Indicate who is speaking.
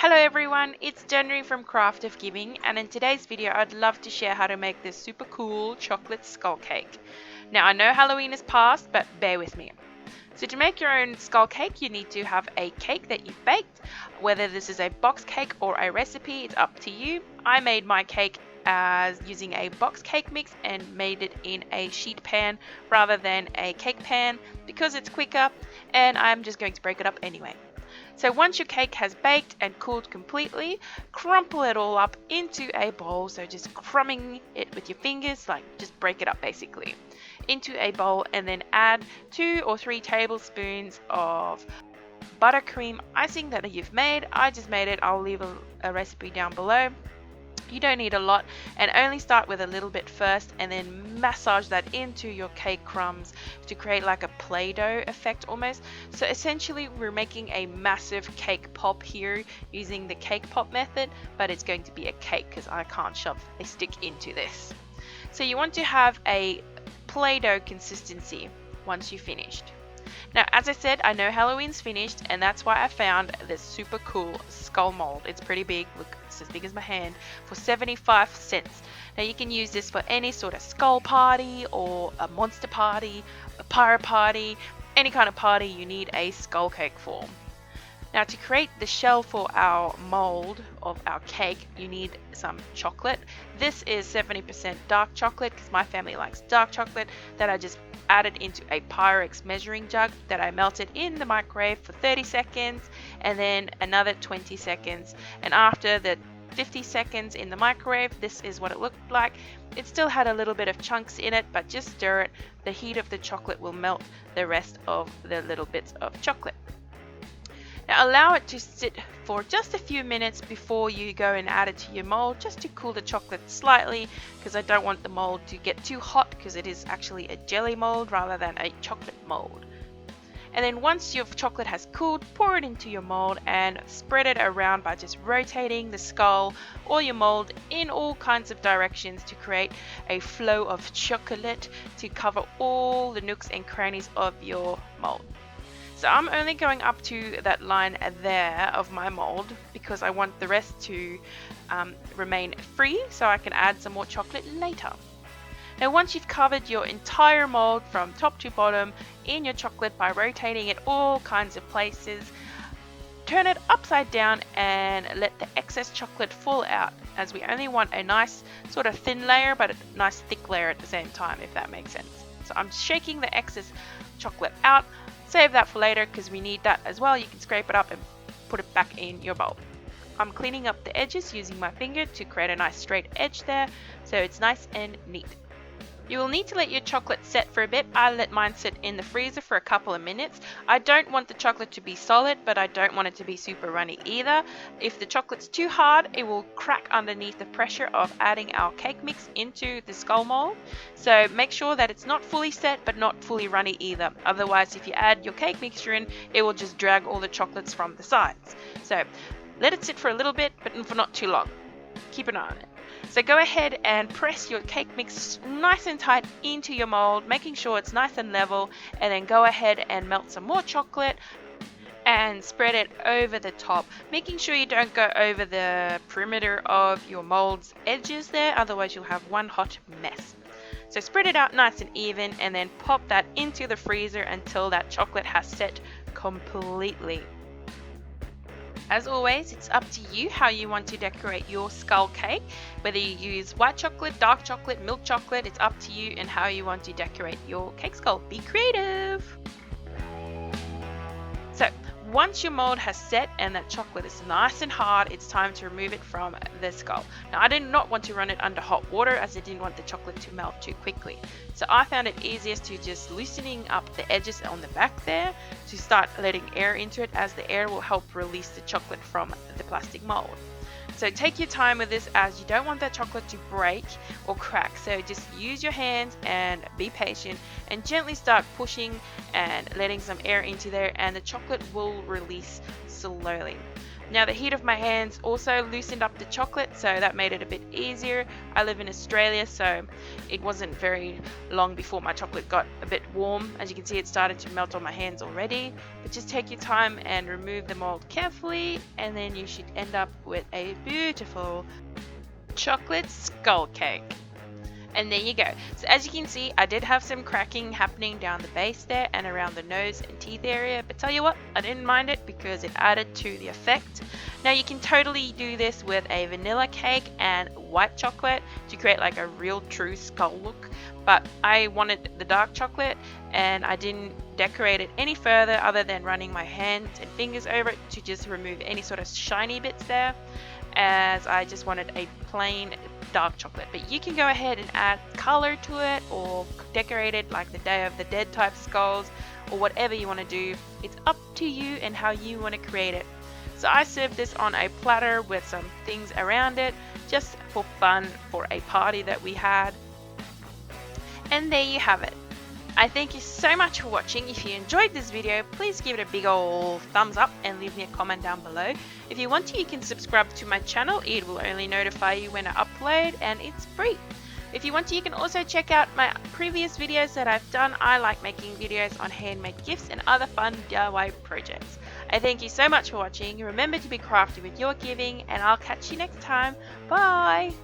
Speaker 1: Hello everyone, it's Danrie from Craftofgiving, and in today's video I'd love to share how to make this super cool chocolate skull cake. Now I know Halloween is past, but bear with me. So to make your own skull cake you need to have a cake that you've baked. Whether this is a box cake or a recipe, it's up to you. I made my cake as using a box cake mix and made it in a sheet pan rather than a cake pan because it's quicker, and I'm just going to break it up anyway. So once your cake has baked and cooled completely, crumple it all up into a bowl. So just crumbing it with your fingers, like just break it up basically, into a bowl, and then add 2 or 3 tablespoons of buttercream icing that you've made. I just made it. I'll leave a recipe down below. You don't need a lot, and only start with a little bit first and then massage that into your cake crumbs to create like a Play-Doh effect almost. So essentially we're making a massive cake pop here using the cake pop method, but it's going to be a cake because I can't shove a stick into this. So you want to have a Play-Doh consistency once you've finished. Now, as I said, I know Halloween's finished, and that's why I found this super cool skull mold. It's pretty big, look, it's as big as my hand, for 75 cents. Now you can use this for any sort of skull party or a monster party, a pirate party, any kind of party you need a skull cake for. Now to create the shell for our mold of our cake, you need some chocolate. This is 70% dark chocolate because my family likes dark chocolate, that I just added into a Pyrex measuring jug that I melted in the microwave for 30 seconds and then another 20 seconds. And after the 50 seconds in the microwave, this is what it looked like. It still had a little bit of chunks in it, but just stir it. The heat of the chocolate will melt the rest of the little bits of chocolate. Now allow it to sit for just a few minutes before you go and add it to your mold, just to cool the chocolate slightly, because I don't want the mold to get too hot because it is actually a jelly mold rather than a chocolate mold. And then once your chocolate has cooled, pour it into your mold and spread it around by just rotating the skull or your mold in all kinds of directions to create a flow of chocolate to cover all the nooks and crannies of your mold. So I'm only going up to that line there of my mold because I want the rest to remain free so I can add some more chocolate later. Now once you've covered your entire mold from top to bottom in your chocolate by rotating it all kinds of places, turn it upside down and let the excess chocolate fall out, as we only want a nice sort of thin layer but a nice thick layer at the same time, if that makes sense. So I'm shaking the excess chocolate out. Save that for later because we need that as well. You can scrape it up and put it back in your bowl. I'm cleaning up the edges using my finger to create a nice straight edge there, so it's nice and neat. You will need to let your chocolate set for a bit. I let mine sit in the freezer for a couple of minutes. I don't want the chocolate to be solid, but I don't want it to be super runny either. If the chocolate's too hard, it will crack underneath the pressure of adding our cake mix into the skull mold. So make sure that it's not fully set, but not fully runny either. Otherwise, if you add your cake mixture in, it will just drag all the chocolates from the sides. So let it sit for a little bit, but for not too long. Keep an eye on it. So go ahead and press your cake mix nice and tight into your mold, making sure it's nice and level, and then go ahead and melt some more chocolate and spread it over the top, making sure you don't go over the perimeter of your mold's edges there, otherwise you'll have one hot mess. So spread it out nice and even and then pop that into the freezer until that chocolate has set completely. As always, it's up to you how you want to decorate your skull cake. Whether you use white chocolate, dark chocolate, milk chocolate, it's up to you and how you want to decorate your cake skull. Be creative! So, once your mold has set and that chocolate is nice and hard, it's time to remove it from the skull. Now, I did not want to run it under hot water as I didn't want the chocolate to melt too quickly. So I found it easiest to just loosening up the edges on the back there to start letting air into it, as the air will help release the chocolate from the plastic mold. So take your time with this as you don't want that chocolate to break or crack. So just use your hands and be patient and gently start pushing and letting some air into there, and the chocolate will release slowly. Now the heat of my hands also loosened up the chocolate, so that made it a bit easier. I live in Australia, so it wasn't very long before my chocolate got a bit warm. As you can see, it started to melt on my hands already. But just take your time and remove the mold carefully, and then you should end up with a beautiful chocolate skull cake. And there you go. So as you can see, I did have some cracking happening down the base there and around the nose and teeth area, but tell you what, I didn't mind it because it added to the effect. Now you can totally do this with a vanilla cake and white chocolate to create like a real true skull look, but I wanted the dark chocolate and I didn't decorate it any further other than running my hands and fingers over it to just remove any sort of shiny bits there, as I just wanted a plain dark chocolate. But you can go ahead and add color to it or decorate it like the Day of the Dead type skulls or whatever you want to do. It's up to you and how you want to create it. So I served this on a platter with some things around it just for fun for a party that we had. And there you have it. I thank you so much for watching. If you enjoyed this video, please give it a big ol' thumbs up and leave me a comment down below. If you want to, you can subscribe to my channel. It will only notify you when I upload and it's free. If you want to, you can also check out my previous videos that I've done. I like making videos on handmade gifts and other fun DIY projects. I thank you so much for watching. Remember to be crafty with your giving, and I'll catch you next time. Bye!